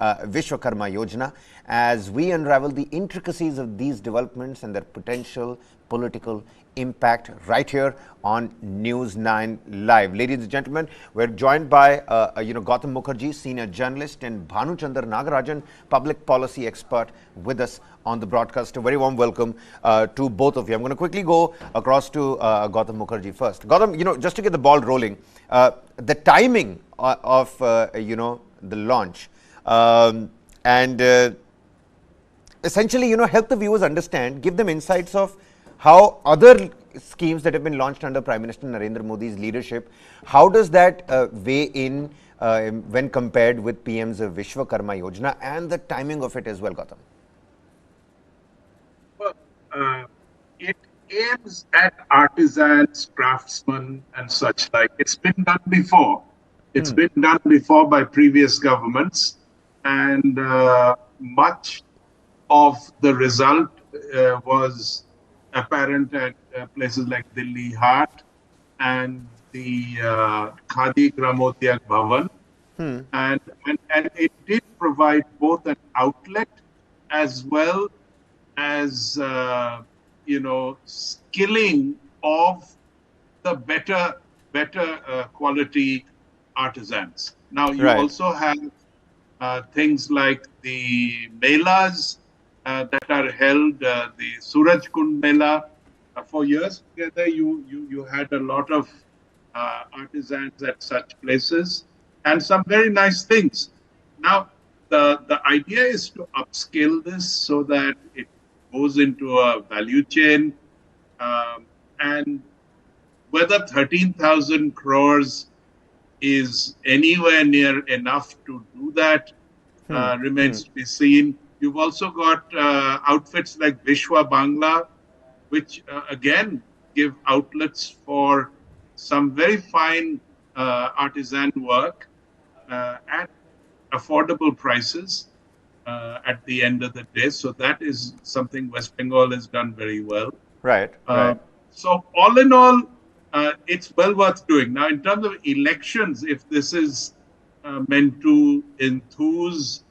Vishwakarma Yojana, as we unravel the intricacies of these developments and their potential political impact right here on News 9 Live. Ladies and gentlemen, we're joined by Gautam Mukherjee, senior journalist, and Bhanu Chandar Nagarajan, public policy expert, with us on the broadcast. A very warm welcome to both of you. I'm going to quickly go across to Gautam Mukherjee first. Gautam, just to get the ball rolling, the timing of the launch and essentially, help the viewers understand, give them insights of how other schemes that have been launched under Prime Minister Narendra Modi's leadership, how does that weigh in when compared with PM's Vishwakarma Yojana, and the timing of it as well, Gautam? Well, it aims at artisans, craftsmen, and such like. It's been done before. It's been done before by previous governments, and much of the result was apparent at places like Delhi Haat and the Khadi Gramodyak Bhavan. And it did provide both an outlet as well as, skilling of the better quality artisans. Now, you also have things like the melas that are held, the Suraj Kund Mela. For years together, you had a lot of artisans at such places, and some very nice things. Now, the idea is to upscale this so that it goes into a value chain, and whether 13,000 crores is anywhere near enough to do that remains to be seen. You've also got outfits like Vishwa Bangla, which again give outlets for some very fine artisan work at affordable prices at the end of the day. So that is something West Bengal has done very well. Right. So all in all, it's well worth doing. Now, in terms of elections, if this is meant to enthuse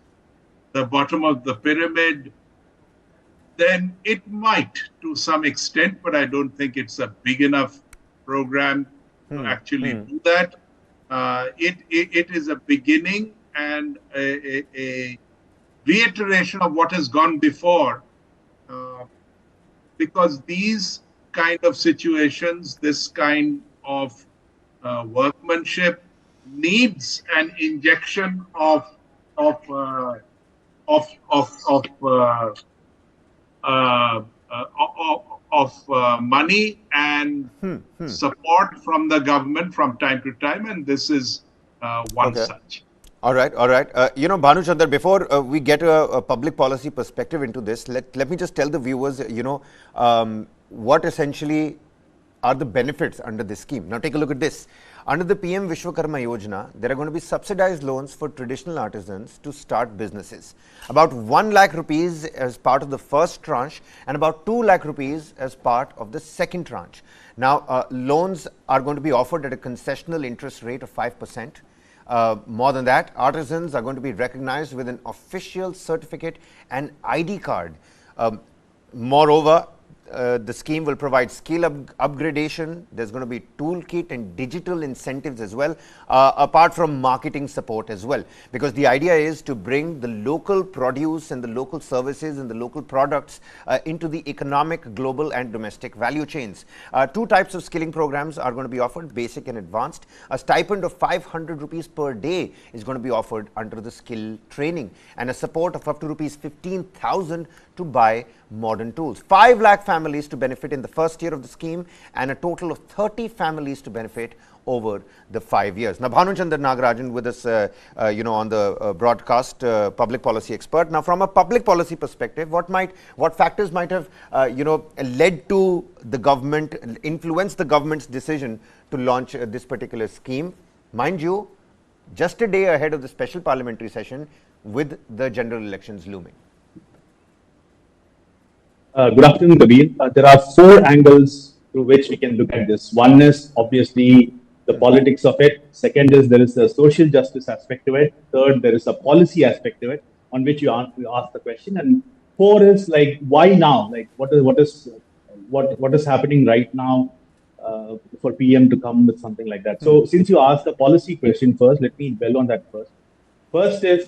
the bottom of the pyramid, then it might to some extent, but I don't think it's a big enough program to actually do that. It is a beginning and a reiteration of what has gone before, because these kind of situations, this kind of workmanship needs an injection of money and support from the government from time to time, and this is one such. All right. Bhanu Chandar, before we get a public policy perspective into this, let me just tell the viewers, what essentially are the benefits under this scheme. Now, take a look at this. Under the PM Vishwakarma Yojana, there are going to be subsidized loans for traditional artisans to start businesses. About 1 lakh rupees as part of the first tranche and about 2 lakh rupees as part of the second tranche. Now, loans are going to be offered at a concessional interest rate of 5%. More than that, artisans are going to be recognized with an official certificate and ID card. Moreover, the scheme will provide skill upgradation. There's going to be toolkit and digital incentives as well, apart from marketing support as well. Because the idea is to bring the local produce and the local services and the local products into the economic, global and domestic value chains. 2 types of skilling programs are going to be offered, basic and advanced. A stipend of 500 rupees per day is going to be offered under the skill training, and a support of up to rupees 15,000 to buy modern tools. 5 lakh families to benefit in the first year of the scheme, and a total of 30 families to benefit over the 5 years. Now, Bhanu Chandar Nagarajan with us, on the broadcast, public policy expert. Now, from a public policy perspective, what factors might have, led to the government, influenced the government's decision to launch this particular scheme? Mind you, just a day ahead of the special parliamentary session with the general elections looming. Good afternoon, Kabir. There are 4 angles through which we can look at this. One is obviously the politics of it. Second is there is a social justice aspect to it. Third, there is a policy aspect to it on which you ask the question. And four is like, why now? Like, what is happening right now for PM to come with something like that? So since you asked the policy question first, let me dwell on that first. First is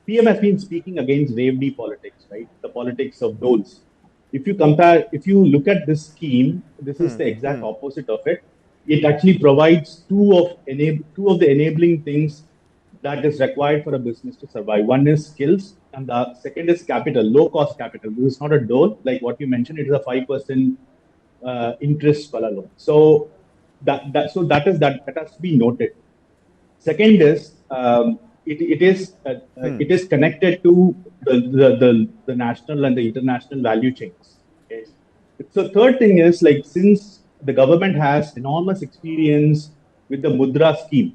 PM has been speaking against Revdi politics, right? The politics of doles. If you look at this scheme, this is the exact opposite of it. It actually provides two of the enabling things that is required for a business to survive. One is skills, and the second is capital, low-cost capital. This is not a dole, like what you mentioned. It is a 5% interest per loan. So that has to be noted. Second is it is connected to the national and the international value chains. Okay? So third thing is, like, since the government has enormous experience with the Mudra scheme,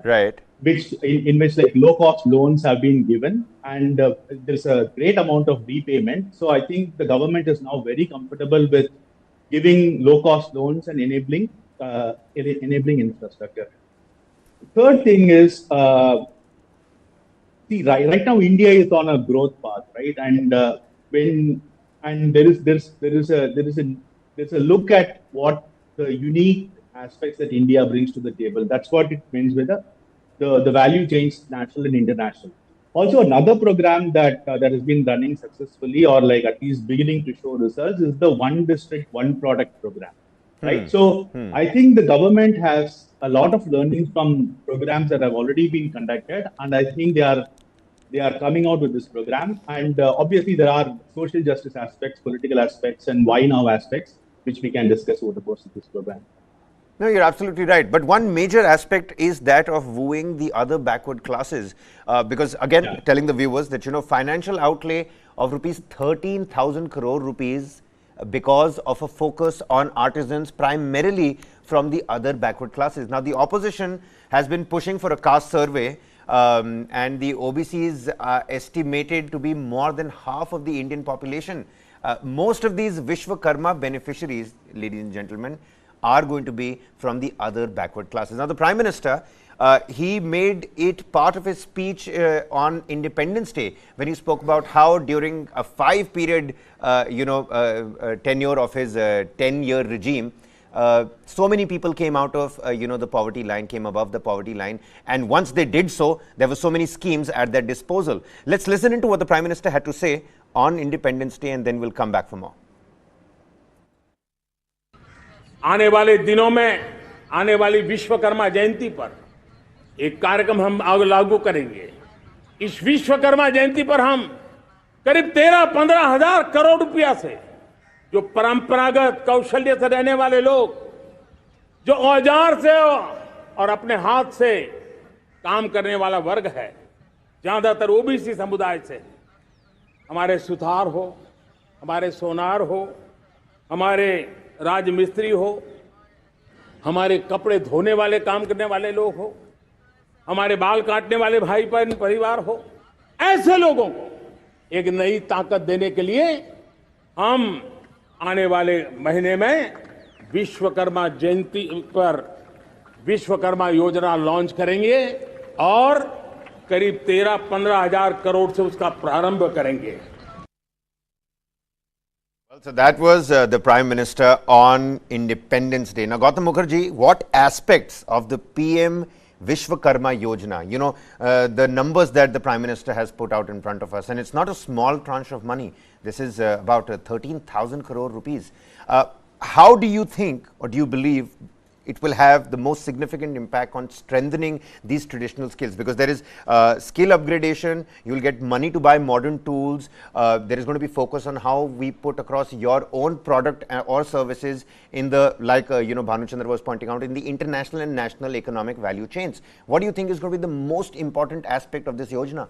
right, which in which like low cost loans have been given, and there's a great amount of repayment. So I think the government is now very comfortable with giving low cost loans and enabling infrastructure. Third thing is, see, right now India is on a growth path, right? And there's a look at what the unique aspects that India brings to the table. That's what it means with the value chains, national and international. Also, another program that has been running successfully, or like at least beginning to show results, is the One District, One Product program. Right. So I think the government has a lot of learnings from programs that have already been conducted, and I think they are coming out with this program. And obviously there are social justice aspects, political aspects, and why now aspects, which we can discuss over the course of this program. No, you're absolutely right. But one major aspect is that of wooing the other backward classes. Because again, telling the viewers that, financial outlay of rupees 13,000 crore rupees because of a focus on artisans primarily from the other backward classes. Now, the opposition has been pushing for a caste survey, and the OBCs are estimated to be more than half of the Indian population. Most of these Vishwakarma beneficiaries, ladies and gentlemen, are going to be from the other backward classes. Now, the Prime Minister, he made it part of his speech on Independence Day when he spoke about how during a 5-period, tenure of his 10-year regime, so many people came out of, the poverty line, came above the poverty line. And once they did so, there were so many schemes at their disposal. Let's listen into what the Prime Minister had to say on Independence Day, and then we'll come back for more. आने वाले दिनों में आने वाली विश्वकर्मा जयंती पर एक कार्यक्रम हम लागू करेंगे। इस विश्वकर्मा जयंती पर हम करीब 13-15 हजार करोड़ रुपया से जो परंपरागत कौशल्य से रहने वाले लोग, जो औजार से और अपने हाथ से काम करने वाला वर्ग है, ज्यादातर ओबीसी समुदाय से, हमारे सुथार हो, हमारे सोनार हो, हमारे राजमिस्त्री हो, हमारे कपड़े धोने वाले काम करने वाले लोग हो, हमारे बाल काटने वाले भाई बहन परिवार हो, ऐसे लोगों को एक नई ताकत देने के लिए हम आने वाले महीने में विश्वकर्मा जयंती पर विश्वकर्मा योजना लॉन्च करेंगे और करीब 13-15 हजार करोड़ से उसका प्रारंभ करेंगे। Well, so that was the Prime Minister on Independence Day. Now, Gautam Mukherjee, what aspects of the PM Vishwakarma Yojana, the numbers that the Prime Minister has put out in front of us, and it's not a small tranche of money. This is about 13,000 crore rupees. How do you think, or do you believe it will have the most significant impact on strengthening these traditional skills? Because there is skill upgradation, you will get money to buy modern tools, there is going to be focus on how we put across your own product or services in the, like Bhanu Chandra was pointing out, in the international and national economic value chains. What do you think is going to be the most important aspect of this Yojana?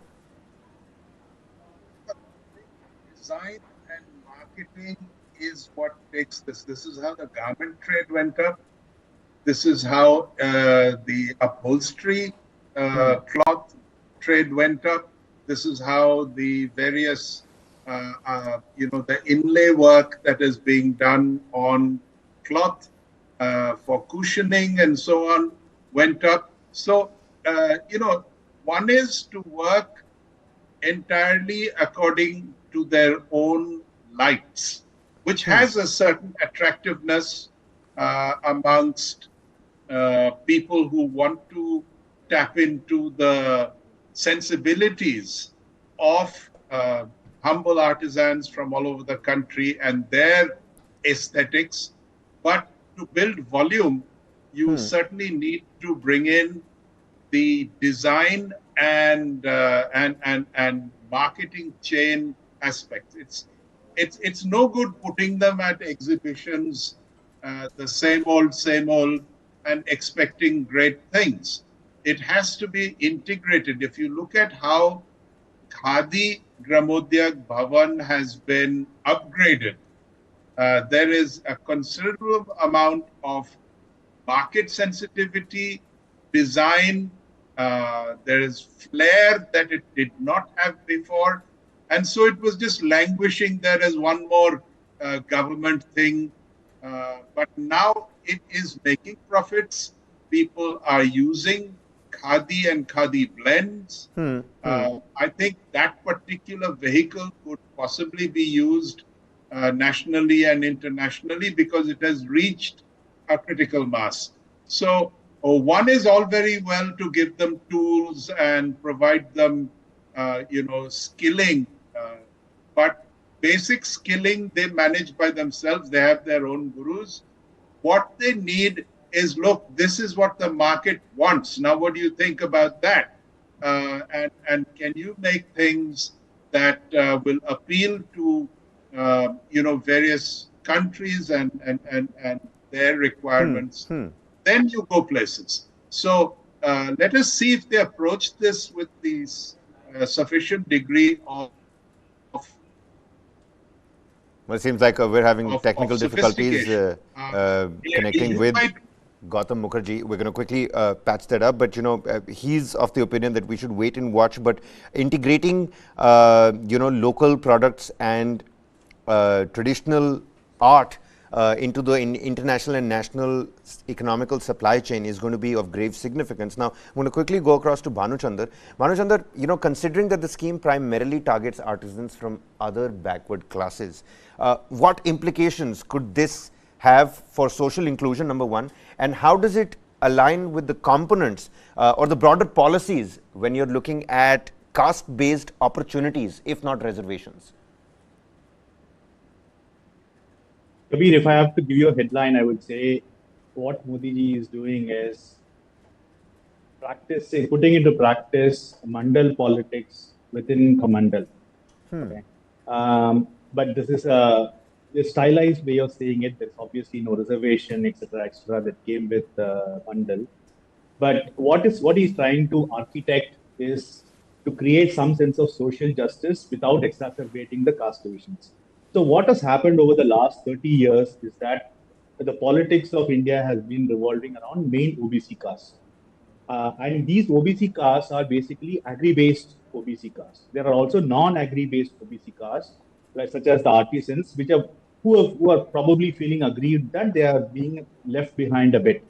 Design and marketing is what takes this. This is how the garment trade went up. This is how the upholstery cloth trade went up. This is how the various, the inlay work that is being done on cloth for cushioning and so on went up. So, one is to work entirely according to their own lights, which has a certain attractiveness amongst people who want to tap into the sensibilities of humble artisans from all over the country and their aesthetics. But to build volume, you certainly need to bring in the design and marketing chain aspects. It's no good putting them at exhibitions, the same old, and expecting great things. It has to be integrated. If you look at how Khadi Gramodyak Bhavan has been upgraded, there is a considerable amount of market sensitivity, design, there is flair that it did not have before. And so it was just languishing there as one more government thing. But now it is making profits. People are using Khadi and Khadi blends. I think that particular vehicle could possibly be used nationally and internationally because it has reached a critical mass. So one is all very well to give them tools and provide them, skilling, but basic skilling they manage by themselves. They have their own gurus. What they need is, look, this is what the market wants. Now, what do you think about that? And can you make things that will appeal to, various countries and their requirements? Then you go places. So let us see if they approach this with this sufficient degree of. Well, it seems like we're having technical difficulties connecting with Gautam Mukherjee. We're going to quickly patch that up, but he's of the opinion that we should wait and watch. But integrating local products and traditional art into the international and national economical supply chain is going to be of grave significance. Now, I'm going to quickly go across to Bhanuchandar. Bhanuchandar, considering that the scheme primarily targets artisans from other backward classes, what implications could this have for social inclusion, number one, and how does it align with the components or the broader policies when you're looking at caste-based opportunities, if not reservations? Kabir, if I have to give you a headline, I would say what Modi ji is doing is putting into practice mandal politics within Kamandal. Okay. But this is a stylized way of saying it. There's obviously no reservation, etc., that came with mandal. But what he's trying to architect is to create some sense of social justice without exacerbating the caste divisions. So what has happened over the last 30 years is that the politics of India has been revolving around main OBC castes. And these OBC castes are basically agri-based OBC castes. There are also non-agri-based OBC castes, such as the artisans, who are probably feeling aggrieved that they are being left behind a bit.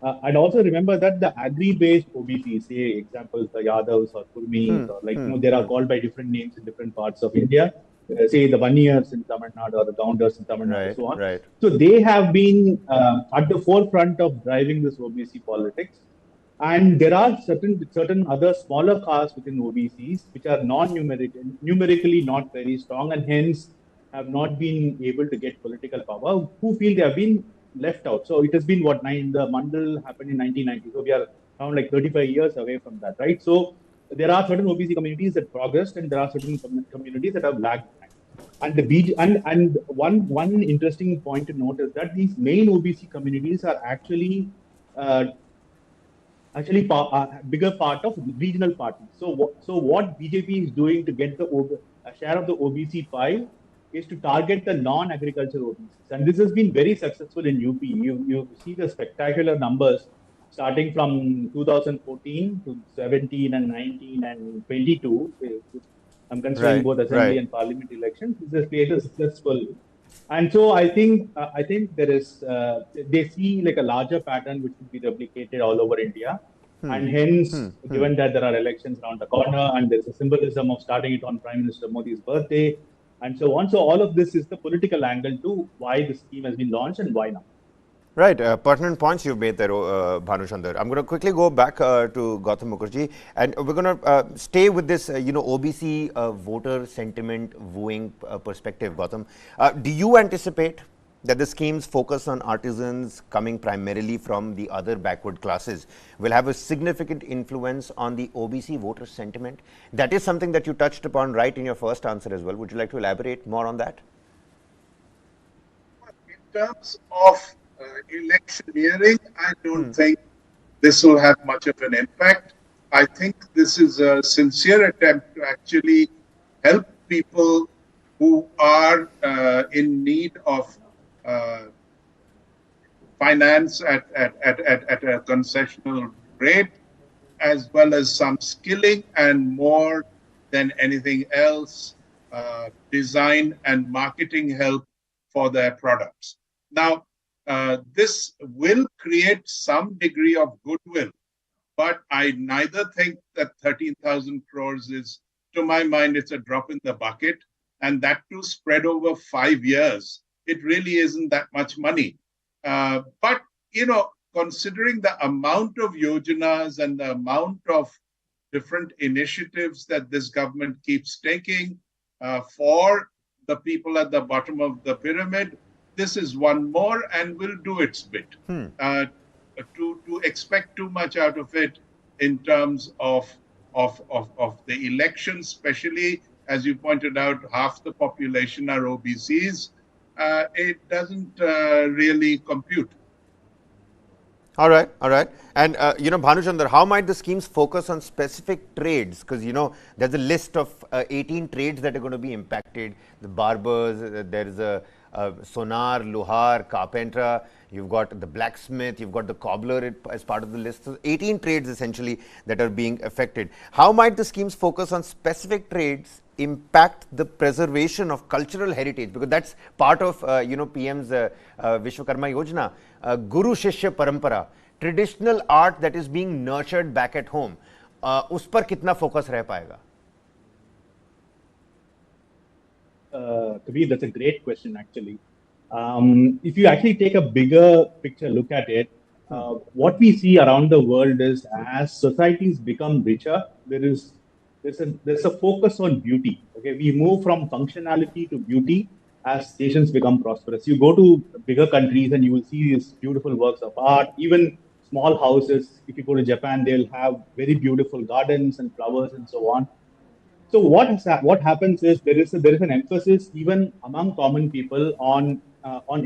And also remember that the agri-based OBCs, say examples, the Yadavs or Kurmis, or they are called by different names in different parts of India. Say the Vaniyars in Tamil Nadu or the Gaundars in Tamil Nadu, and so on. Right. So they have been at the forefront of driving this OBC politics. And there are certain other smaller castes within OBCs which are numerically not very strong, and hence have not been able to get political power, who feel they have been left out. So it has been the Mandal happened in 1990. So we are around like 35 years away from that, right? So there are certain OBC communities that progressed, and there are certain communities that have lagged behind. And one interesting point to note is that these main OBC communities are actually a bigger part of regional parties. So what BJP is doing to get a share of the OBC pie is to target the non-agricultural OBCs, and this has been very successful in UP. You see the spectacular numbers starting from 2014 to 17 and 19 and 22. I'm considering both assembly and parliament elections. This has created a successful And so I think there is they see like a larger pattern which would be replicated all over India, and hence, given that there are elections around the corner and there's a symbolism of starting it on Prime Minister Modi's birthday, and so on. So all of this is the political angle to why the scheme has been launched and why now. Right, pertinent points you've made there, Bhanu Chandar. I'm going to quickly go back to Gautam Mukherjee, and we're going to stay with this, OBC voter sentiment wooing perspective, Gautam. Do you anticipate that the scheme's focus on artisans coming primarily from the other backward classes will have a significant influence on the OBC voter sentiment? That is something that you touched upon right in your first answer as well. Would you like to elaborate more on that? In terms of electioneering, I don't think this will have much of an impact. I think this is a sincere attempt to actually help people who are in need of finance at a concessional rate, as well as some skilling, and more than anything else, design and marketing help for their products. Now, this will create some degree of goodwill, but I neither think that 13,000 crores is, to my mind, it's a drop in the bucket, and that too spread over 5 years. It really isn't that much money. But, considering the amount of yojanas and the amount of different initiatives that this government keeps taking for the people at the bottom of the pyramid, this is one more and will do its bit. To expect too much out of it in terms of the election, especially as you pointed out, half the population are OBCs, it doesn't really compute. All right. And, Bhanu Chandar, how might the schemes focus on specific trades? Because, there's a list of 18 trades that are going to be impacted. The barbers, there is a sonar, luhar, carpenter, you've got the blacksmith, you've got the cobbler as part of the list. So 18 trades essentially that are being affected. How might the schemes focus on specific trades impact the preservation of cultural heritage? Because that's part of, PM's Vishwakarma Yojana. Guru Shishya Parampara, traditional art that is being nurtured back at home. उस पर कितना focus रह पाएगा? Kabir, that's a great question, actually. If you actually take a bigger picture look at it, what we see around the world is as societies become richer, there's a focus on beauty. Okay, we move from functionality to beauty as nations become prosperous. You go to bigger countries and you will see these beautiful works of art, even small houses. If you go to Japan, they'll have very beautiful gardens and flowers and so on. So what happens is there is an emphasis even among common people on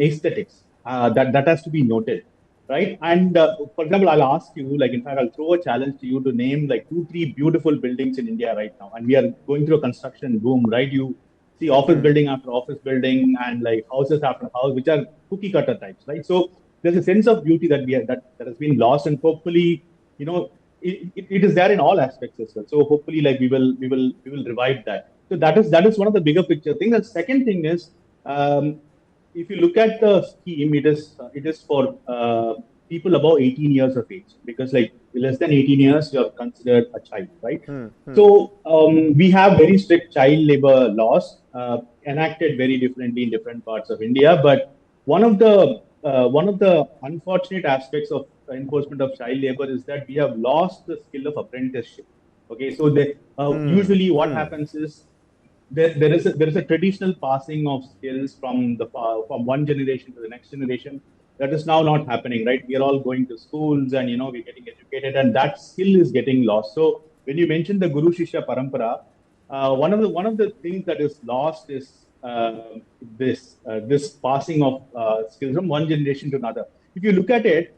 aesthetics that has to be noted, right? And for example, I'll ask you, in fact, I'll throw a challenge to you to name 2-3 beautiful buildings in India right now, and we are going through a construction boom, right? You see office building after office building and houses after house, which are cookie cutter types, right? So there's a sense of beauty that that has been lost, and hopefully, it is there in all aspects as well. So hopefully, we will revive that. So that is one of the bigger picture things. The second thing is, if you look at the scheme, it is for people above 18 years of age, because less than 18 years you are considered a child, right? So we have very strict child labor laws enacted very differently in different parts of India. But one of the unfortunate aspects of enforcement of child labor is that we have lost the skill of apprenticeship. Okay, so usually what happens is there is a traditional passing of skills from one generation to the next generation. That is now not happening, right? We are all going to schools and we're getting educated, and that skill is getting lost. So when you mentioned the Guru Shishya Parampara, one of the things that is lost is this passing of skills from one generation to another. If you look at it,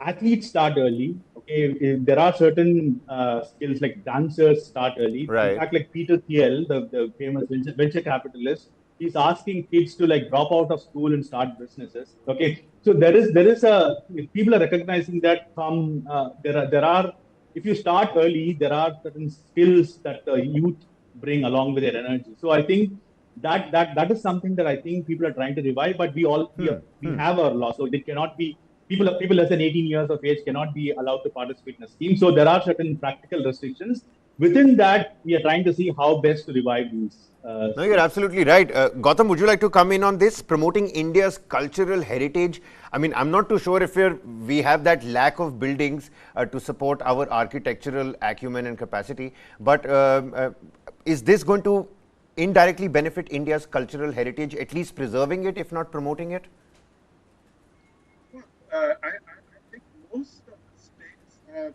athletes start early. Okay, there are certain skills like dancers start early. Right. In fact, Peter Thiel, the famous venture capitalist, he's asking kids to drop out of school and start businesses. Okay, so people are recognizing that there are if you start early, there are certain skills that the youth bring along with their energy. So I think that is something that I think people are trying to revive, but we have our law, so they cannot be people less than 18 years of age cannot be allowed to participate in a scheme. So there are certain practical restrictions. Within that, we are trying to see how best to revive these. No, you're absolutely right. Gautam, would you like to come in on this? Promoting India's cultural heritage. I mean, I'm not too sure if we have that lack of buildings to support our architectural acumen and capacity, but is this going to indirectly benefit India's cultural heritage, at least preserving it, if not promoting it? I think most of the states have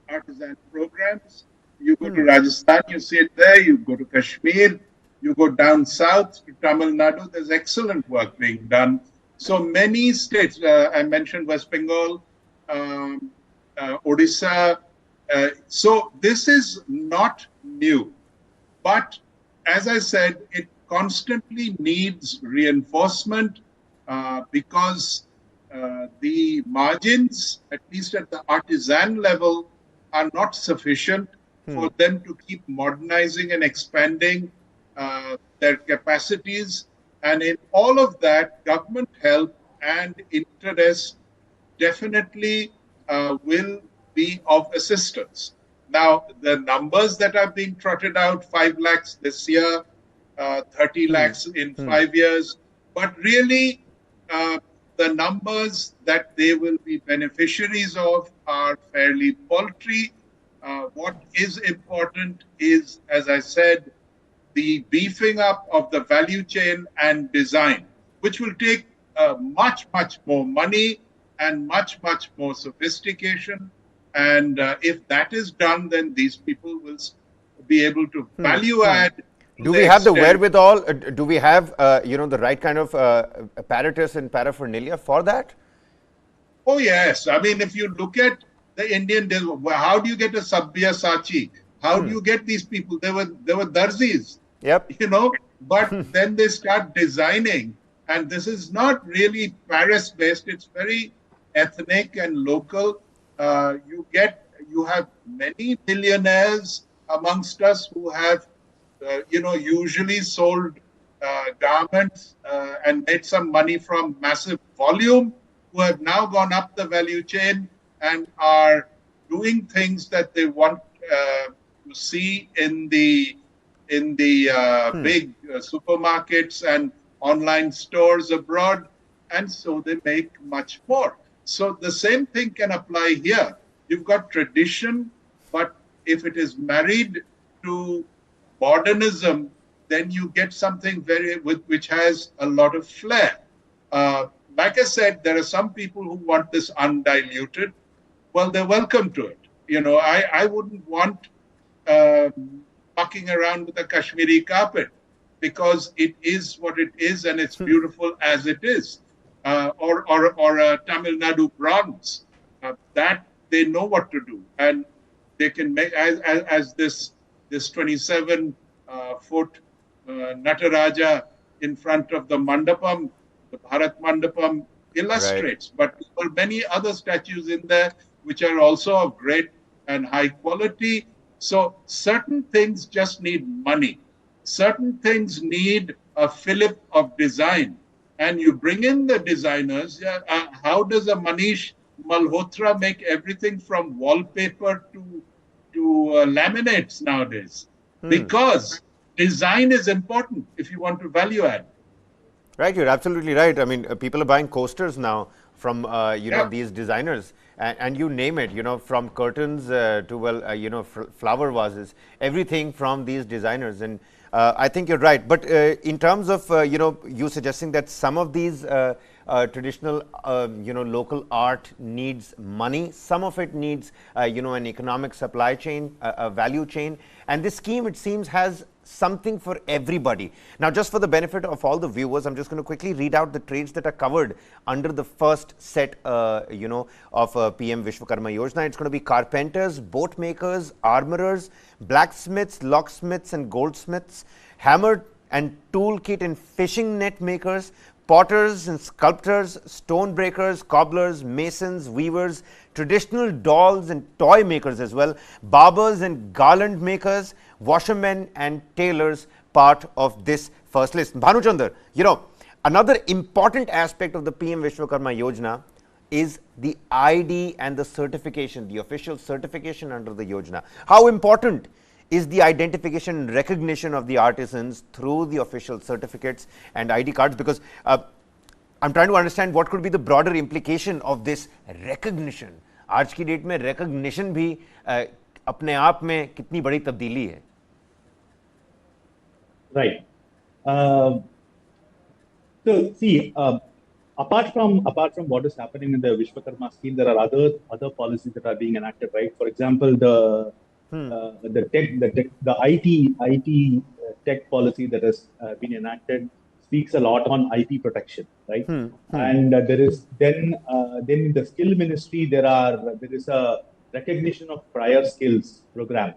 artisan programs. You go to Rajasthan, you see it there. You go to Kashmir, you go down south to Tamil Nadu, there's excellent work being done. So many states, I mentioned West Bengal, Odisha. So this is not new. But as I said, it constantly needs reinforcement because the margins, at least at the artisan level, are not sufficient for them to keep modernizing and expanding their capacities. And in all of that, government help and interest definitely will be of assistance. Now, the numbers that are being trotted out, 5 lakhs this year, 30 lakhs in 5 years, but really the numbers that they will be beneficiaries of are fairly paltry. What is important is, as I said, the beefing up of the value chain and design, which will take much, much more money and much, much more sophistication. And if that is done, then these people will be able to value add. Do we have the wherewithal? Do we have, the right kind of apparatus and paraphernalia for that? Oh, yes. I mean, if you look at the Indian, how do you get a Sabyasachi? How do you get these people? They were darzis. Yep. But then they start designing. And this is not really Paris-based. It's very ethnic and local. You have many millionaires amongst us who have, usually sold garments and made some money from massive volume, who have now gone up the value chain and are doing things that they want to see in the big supermarkets and online stores abroad, and so they make much more. So the same thing can apply here. You've got tradition, but if it is married to modernism, then you get something which has a lot of flair. Like I said, there are some people who want this undiluted. Well, they're welcome to it. I wouldn't want mucking around with a Kashmiri carpet because it is what it is and it's beautiful as it is. Or a Tamil Nadu bronze. That they know what to do, and they can make as this 27-foot Nataraja in front of the Mandapam, the Bharat Mandapam illustrates. Right. But there are many other statues in there which are also of great and high quality. So certain things just need money. Certain things need a fillip of design. And you bring in the designers. How does a Manish Malhotra make everything from wallpaper to laminates nowadays? Because design is important if you want to value add. Right, you're absolutely right. I mean, people are buying coasters now from these designers, and you name it. From curtains to flower vases, everything from these designers. And I think you're right. But in terms of you suggesting that some of these traditional local art needs money, some of it needs an economic supply chain, a value chain, and this scheme, it seems, has something for everybody. Now, just for the benefit of all the viewers, I'm just going to quickly read out the trades that are covered under the first set of PM Vishwakarma Yojana. It's going to be carpenters, boat makers, armorers, blacksmiths, locksmiths and goldsmiths, hammer and toolkit and fishing net makers, potters and sculptors, stone breakers, cobblers, masons, weavers, traditional dolls and toy makers as well, barbers and garland makers, washermen and tailors, part of this first list. Bhanuchandar, you know, another important aspect of the PM Vishwakarma Yojana is the ID and the certification, the official certification under the Yojana. How important is the identification and recognition of the artisans through the official certificates and ID cards? Because I'm trying to understand what could be the broader implication of this recognition. आज की date में recognition भी अपने आप में कितनी बड़ी तब्दीली है? Right. So see, apart from what is happening in the Vishwakarma scheme, there are other policies that are being enacted. Right. For example, the IT tech policy that has been enacted speaks a lot on IP protection, right? And there is then in the skill ministry there is a recognition of prior skills program,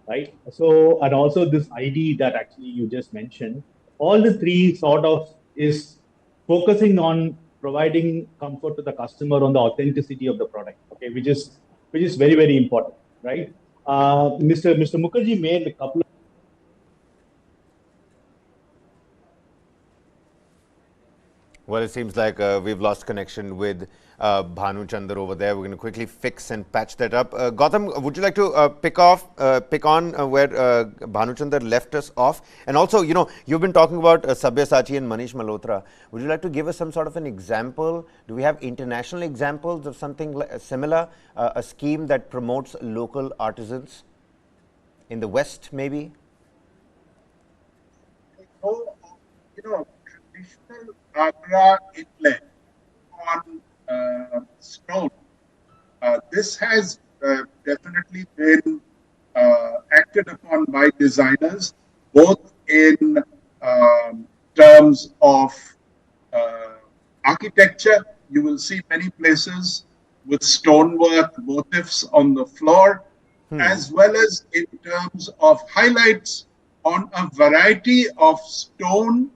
right? So and also this ID that actually you just mentioned, all the three sort of is focusing on providing comfort to the customer on the authenticity of the product, okay, which is very, very important, right? Mr. Mukherjee made a couple of Well, it seems like we've lost connection with Bhanuchandar over there. We're going to quickly fix and patch that up. Gautam, would you like to pick on where Bhanuchandar left us off? And also, you know, you've been talking about Sabyasachi and Manish Malhotra. Would you like to give us some sort of an example? Do we have international examples of something similar, a scheme that promotes local artisans in the West, maybe? Oh, you know, traditional Agra inlay on stone. This has definitely been acted upon by designers, both in terms of architecture. You will see many places with stonework motifs on the floor, as well as in terms of highlights on a variety of stone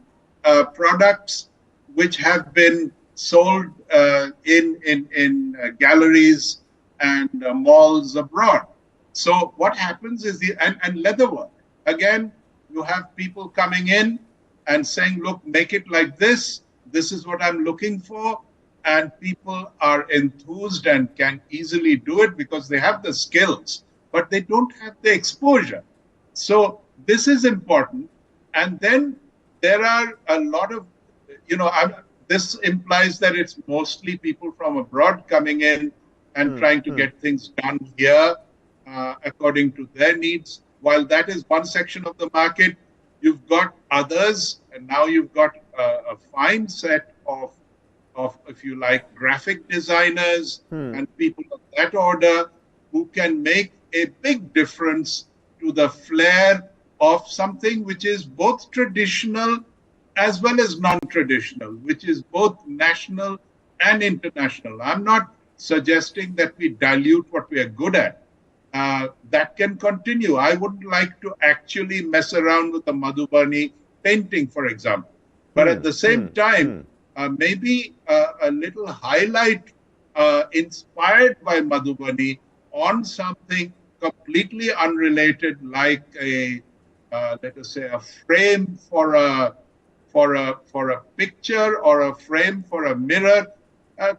products which have been sold in galleries and malls abroad. So what happens is and leatherwork. Again, you have people coming in and saying, look, make it like this. This is what I'm looking for. And people are enthused and can easily do it because they have the skills, but they don't have the exposure. So this is important. And then there are a lot of, you know, this implies that it's mostly people from abroad coming in and trying to get things done here according to their needs. While that is one section of the market, you've got others, and now you've got a fine set of, if you like, graphic designers and people of that order who can make a big difference to the flair of something which is both traditional as well as non-traditional, which is both national and international. I'm not suggesting that we dilute what we are good at. That can continue. I wouldn't like to actually mess around with the Madhubani painting, for example. But at the same time, maybe a little highlight inspired by Madhubani on something completely unrelated, like a let us say a frame for a picture or a frame for a mirror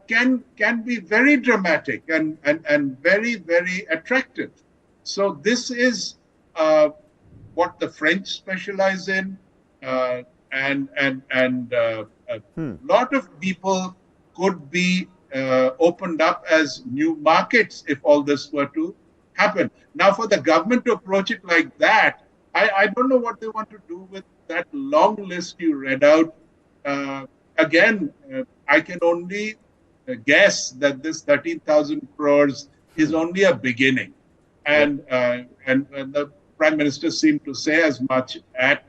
can be very dramatic and very, very attractive. So this is what the French specialize in, and a lot of people could be opened up as new markets if all this were to happen. Now, for the government to approach it like that, I don't know what they want to do with that long list you read out. Again, I can only guess that this 13,000 crores is only a beginning. And the Prime Minister seemed to say as much at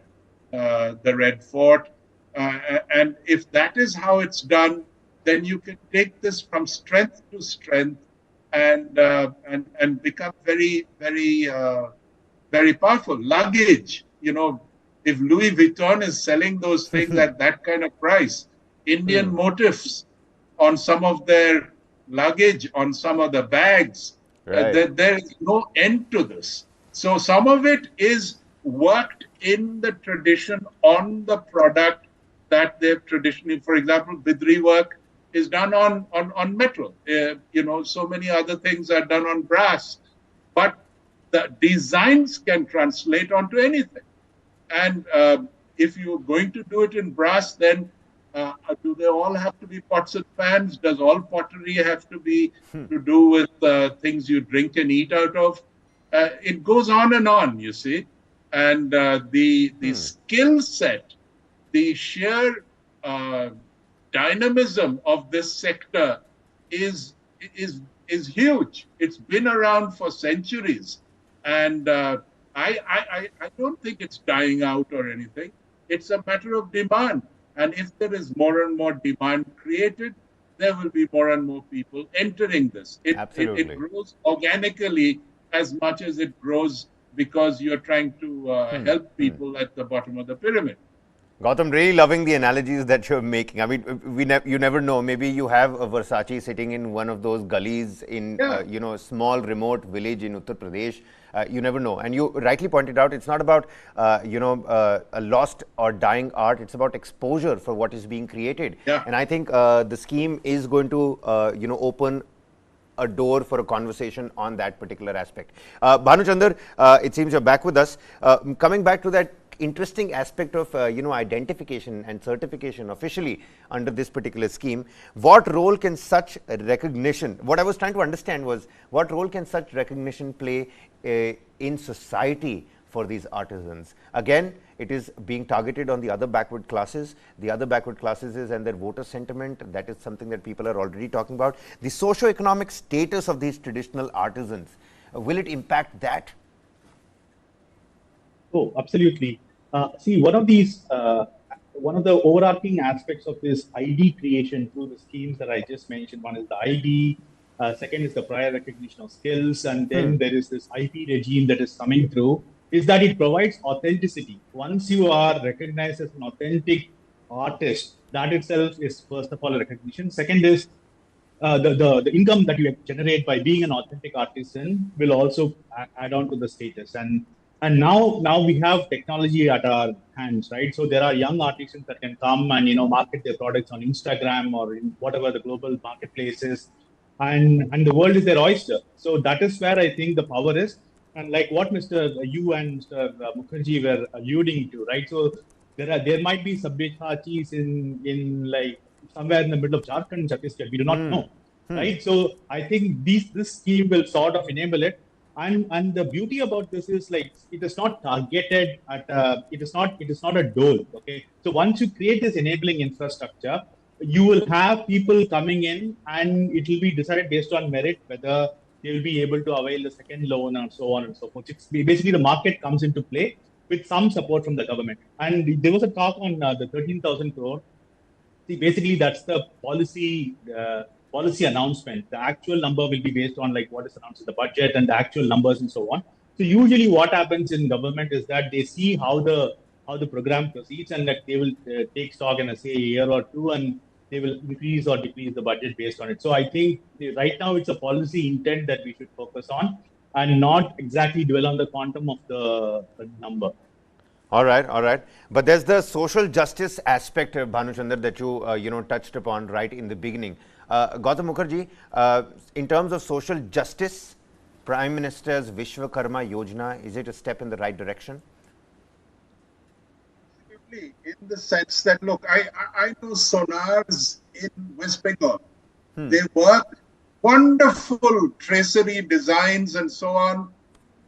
the Red Fort. And if that is how it's done, then you can take this from strength to strength and become very, very, very powerful. Luggage, you know, if Louis Vuitton is selling those things at that kind of price, Indian motifs on some of their luggage, on some of the bags, there is no end to this. So some of it is worked in the tradition on the product that they've traditionally, for example, Bidri work is done on metal. So many other things are done on brass, but the designs can translate onto anything. And if you're going to do it in brass, then do they all have to be pots and pans? Does all pottery have to be to do with things you drink and eat out of? It goes on, you see. And the skill set, the sheer dynamism of this sector is huge. It's been around for centuries. And I don't think it's dying out or anything. It's a matter of demand. And if there is more and more demand created, there will be more and more people entering this. It grows organically as much as it grows because you're trying to help people at the bottom of the pyramid. Gautam, really loving the analogies that you're making. I mean, you never know. Maybe you have a Versace sitting in one of those gullies in, a small remote village in Uttar Pradesh. You never know. And you rightly pointed out, it's not about, a lost or dying art. It's about exposure for what is being created. Yeah. And I think the scheme is going to, open a door for a conversation on that particular aspect. Bhanuchandar, it seems you're back with us. Coming back to that interesting aspect of identification and certification officially under this particular scheme, what role can such recognition, what I was trying to understand was, what role can such recognition play in society for these artisans? Again, it is being targeted on the other backward classes. The other backward classes is and their voter sentiment. That is something that people are already talking about. The socio-economic status of these traditional artisans, will it impact that? Oh, absolutely. See, one of the overarching aspects of this ID creation through the schemes that I just mentioned, one is the ID, second is the prior recognition of skills, and then there is this IP regime that is coming through, is that it provides authenticity. Once you are recognized as an authentic artist, that itself is first of all a recognition. Second is the income that you generate by being an authentic artisan will also add on to the status. And now we have technology at our hands, right? So there are young artisans that can come and market their products on Instagram or in whatever the global marketplace is, and the world is their oyster. So that is where I think the power is, and like what you and Mr. Mukherjee were alluding to, right? So there might be Sabyasachi's in like somewhere in the middle of Jharkhand and Chhattisgarh. We do not know, right? So I think this scheme will sort of enable it. And the beauty about this is like it is not targeted at it is not a dole. Okay, so once you create this enabling infrastructure, you will have people coming in, and it will be decided based on merit whether they will be able to avail the second loan and so on and so forth. It's basically the market comes into play with some support from the government. And there was a talk on the 13,000 crore. See, basically that's the policy announcement. The actual number will be based on like what is announced in the budget and the actual numbers and so on. So usually what happens in government is that they see how the program proceeds, and that they will take stock in say a year or two, and they will increase or decrease the budget based on it. So I think right now it's a policy intent that we should focus on and not exactly dwell on the quantum of the number. All right. But there's the social justice aspect, Bhanuchandar, that you touched upon right in the beginning. Gautam Mukherjee, in terms of social justice, Prime Minister's Vishwakarma Yojana, is it a step in the right direction? Absolutely, in the sense that, look, I know sonars in West Bengal. They work wonderful tracery designs and so on,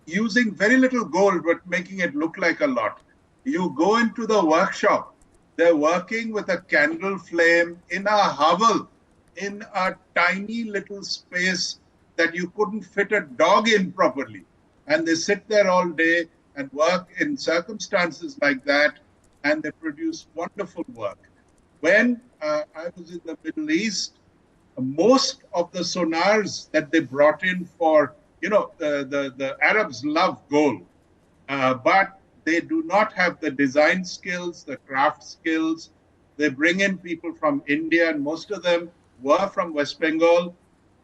using very little gold, but making it look like a lot. You go into the workshop, they're working with a candle flame in a hovel, in a tiny little space that you couldn't fit a dog in properly. And they sit there all day and work in circumstances like that, and they produce wonderful work. When I was in the Middle East, most of the sonars that they brought in for, the Arabs love gold, but they do not have the design skills, the craft skills. They bring in people from India, and most of them were from West Bengal.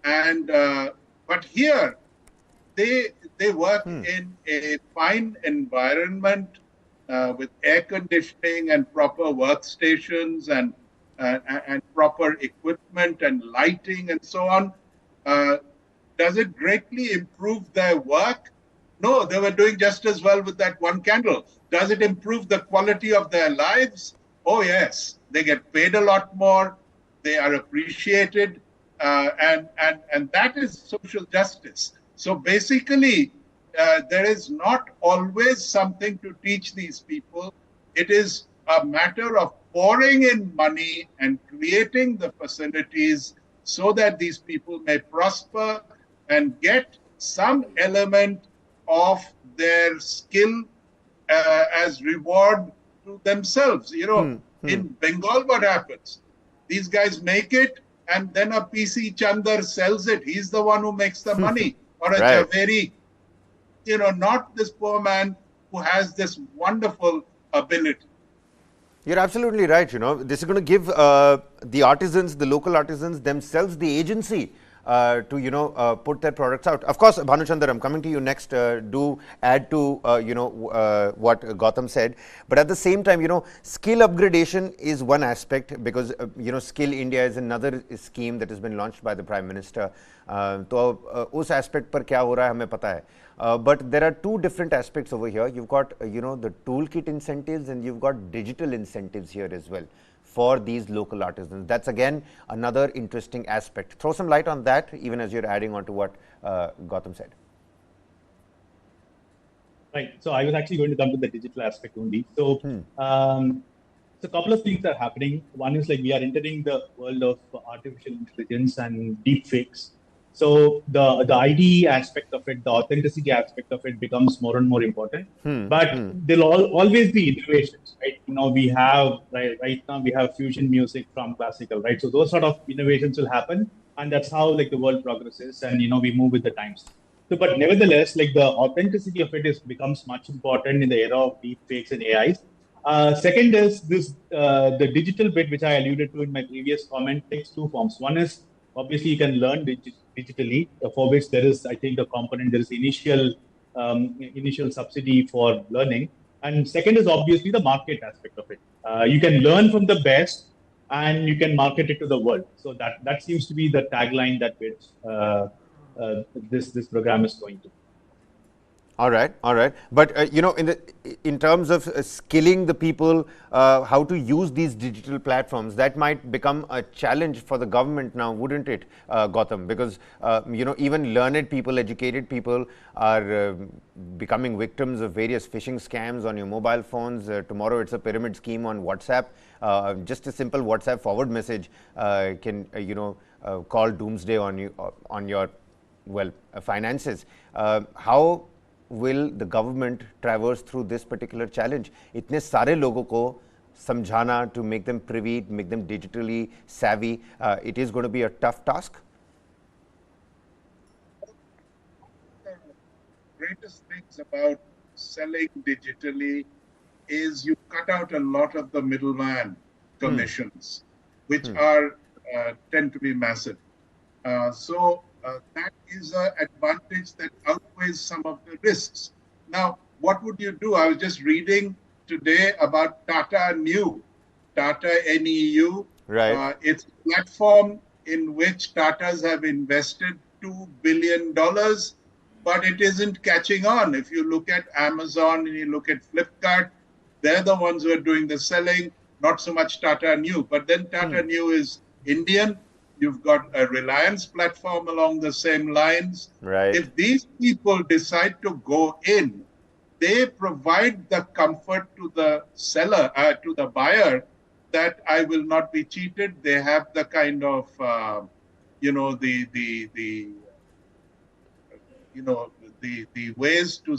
And but here, they They work in a fine environment with air conditioning and proper workstations and proper equipment and lighting and so on. Does it greatly improve their work? No, they were doing just as well with that one candle. Does it improve the quality of their lives? Oh, yes. They get paid a lot more. They are appreciated. And that is social justice. So basically, there is not always something to teach these people. It is a matter of pouring in money and creating the facilities so that these people may prosper and get some element of their skill as reward to themselves. You know, in Bengal, what happens? These guys make it, and then a PC Chandar sells it. He's the one who makes the money. Or a Javeri, you know, not this poor man who has this wonderful ability. You're absolutely right. You know, this is going to give the artisans, the local artisans themselves, the agency to, you know, put their products out. Of course, Bhanu Chandar, I'm coming to you next. Do add to, you know, what Gautam said. But at the same time, you know, skill upgradation is one aspect because, you know, Skill India is another scheme that has been launched by the Prime Minister. तो उस aspect पर क्या हो रहा है हमें पता है. But there are two different aspects over here. You've got, you know, the toolkit incentives and you've got digital incentives here as well for these local artisans. That's again another interesting aspect. Throw some light on that, even as you're adding on to what Gautam said. Right. So I was actually going to come to the digital aspect only. So, so a couple of things are happening. One is like we are entering the world of artificial intelligence and deep fakes. So the ID aspect of it, the authenticity aspect of it becomes more and more important. But there'll always be innovations, right? You know, we have right now we have fusion music from classical, right? So those sort of innovations will happen, and that's how like the world progresses, and you know we move with the times. So, but nevertheless, like the authenticity of it becomes much important in the era of deep fakes and AIs. Second is this the digital bit, which I alluded to in my previous comment, takes two forms. One is obviously you can learn digitally, for which there is, I think, a component. There is initial subsidy for learning, and second is obviously the market aspect of it. You can learn from the best, and you can market it to the world. So that seems to be the tagline that this program is going to. All right, all right. But you know, in terms of skilling the people how to use these digital platforms, that might become a challenge for the government now, wouldn't it, Gautam? Because you know, even learned people, educated people are becoming victims of various phishing scams on your mobile phones. Tomorrow, it's a pyramid scheme on WhatsApp. Just a simple WhatsApp forward message can you know call doomsday on you on your finances. How will the government traverse through this particular challenge? इतने सारे लोगों को समझाना, to make them privy, make them digitally savvy, it is going to be a tough task. The greatest things about selling digitally is you cut out a lot of the middleman commissions, which are tend to be massive. So that is an advantage that outweighs some of the risks. Now, what would you do? I was just reading today about Tata Neu, Tata NEU. Right. It's a platform in which Tatas have invested $2 billion, but it isn't catching on. If you look at Amazon and you look at Flipkart, they're the ones who are doing the selling, not so much Tata Neu. But then Tata Neu is Indian. You've got a Reliance platform along the same lines. Right. If these people decide to go in, they provide the comfort to the seller, to the buyer, that I will not be cheated. They have the kind of, you know, the ways to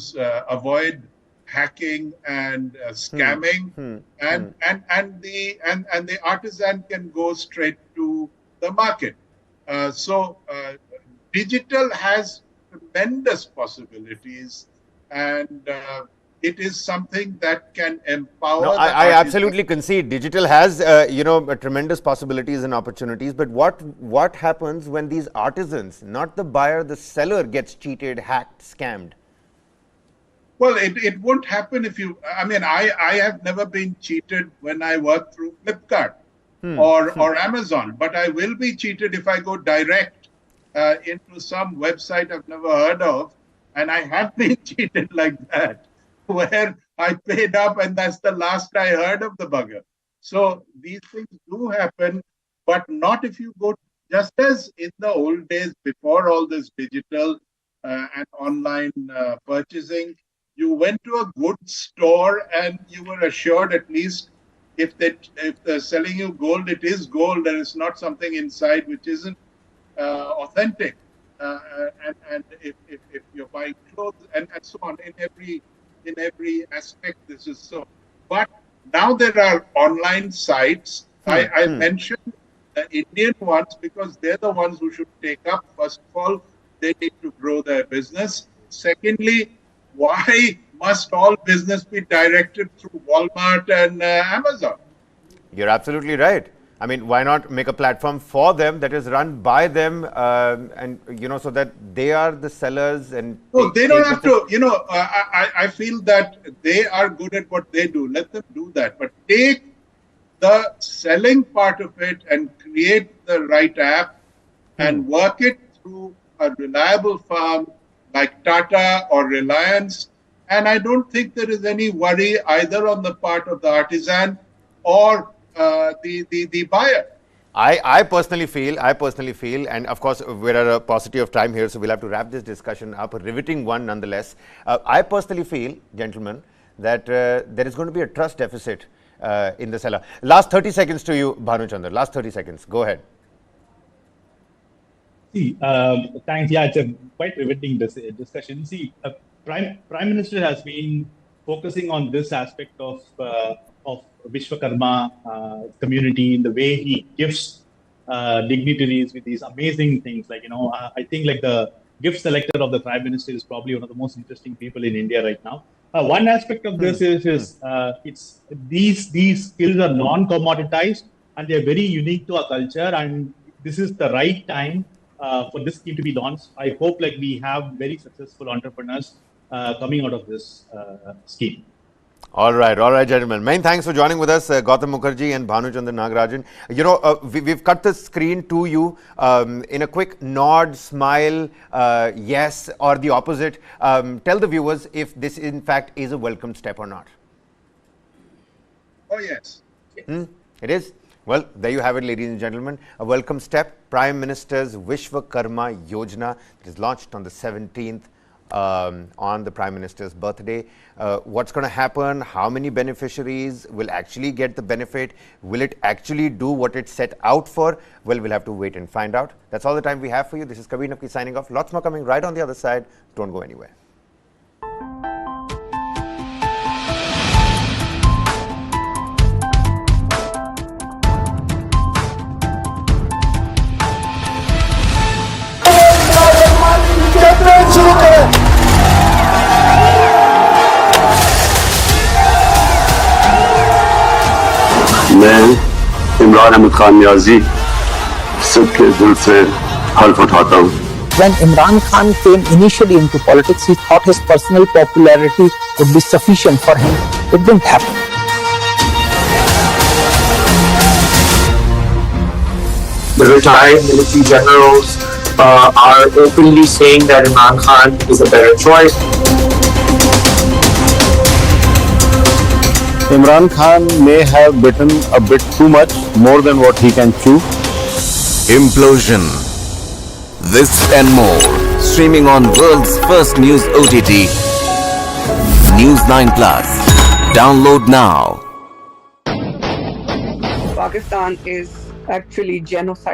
avoid hacking and scamming, and the artisan can go straight to the market. So digital has tremendous possibilities, and it is something that can empower. No, I absolutely concede. Digital has you know tremendous possibilities and opportunities. But what happens when these artisans, not the buyer, the seller, gets cheated, hacked, scammed? Well, it won't happen if you. I mean, I have never been cheated when I work through Flipkart or Amazon, but I will be cheated if I go direct into some website I've never heard of, and I have been cheated like that, where I paid up and that's the last I heard of the bugger. So these things do happen, but not if you go just as in the old days before all this digital and online purchasing. You went to a good store and you were assured at least if they're selling you gold, it is gold. There is not something inside which isn't authentic. And if you're buying clothes and so on, in every aspect, this is so. But now there are online sites. I mentioned the Indian ones because they're the ones who should take up. First of all, they need to grow their business. Secondly, why must all business be directed through Walmart and Amazon? You're absolutely right. I mean, why not make a platform for them that is run by them, and so that they are the sellers and. No, they don't have to. I feel that they are good at what they do. Let them do that, but take the selling part of it and create the right app and work it through a reliable firm like Tata or Reliance. And I don't think there is any worry either on the part of the artisan or the buyer. I personally feel, and of course we're at a paucity of time here, so we'll have to wrap this discussion up, a riveting one nonetheless. I personally feel, gentlemen, that there is going to be a trust deficit in the seller. Last 30 seconds to you, Bhanu Chandra. Last 30 seconds. Go ahead. See, thanks. Yeah, it's a quite riveting discussion. See, Prime Minister has been focusing on this aspect of Vishwakarma community in the way he gives dignitaries with these amazing things. Like, I think like the gift selector of the Prime Minister is probably one of the most interesting people in India right now. One aspect of this is it's these skills are non-commoditized and they're very unique to our culture, and this is the right time for this scheme to be launched. I hope like we have very successful entrepreneurs coming out of this scheme. All right, gentlemen. Many thanks for joining with us, Gautam Mukherjee and Bhanu Chandra Nagarajan. We've cut the screen to you in a quick nod, smile, yes, or the opposite. Tell the viewers if this, in fact, is a welcome step or not. Oh, yes. It is? Well, there you have it, ladies and gentlemen. A welcome step. Prime Minister's Vishwakarma Yojana is launched on the 17th. On the Prime Minister's birthday. What's going to happen? How many beneficiaries will actually get the benefit? Will it actually do what it set out for? Well, we'll have to wait and find out. That's all the time we have for you. This is Kabir Naqvi signing off. Lots more coming right on the other side. Don't go anywhere. मैं इमरान अहमद खान नियाजी सबके दिल से हल्फ उठाता हूँ. When Imran Khan came initially into politics, he thought his personal popularity would be sufficient for him. It didn't happen. The retired military generals are openly saying that Imran Khan is a better choice. Imran Khan may have bitten a bit too much, more than what he can chew. Implosion. This and more. Streaming on world's first news OTT. News 9 Plus. Download now. Pakistan is actually genocide.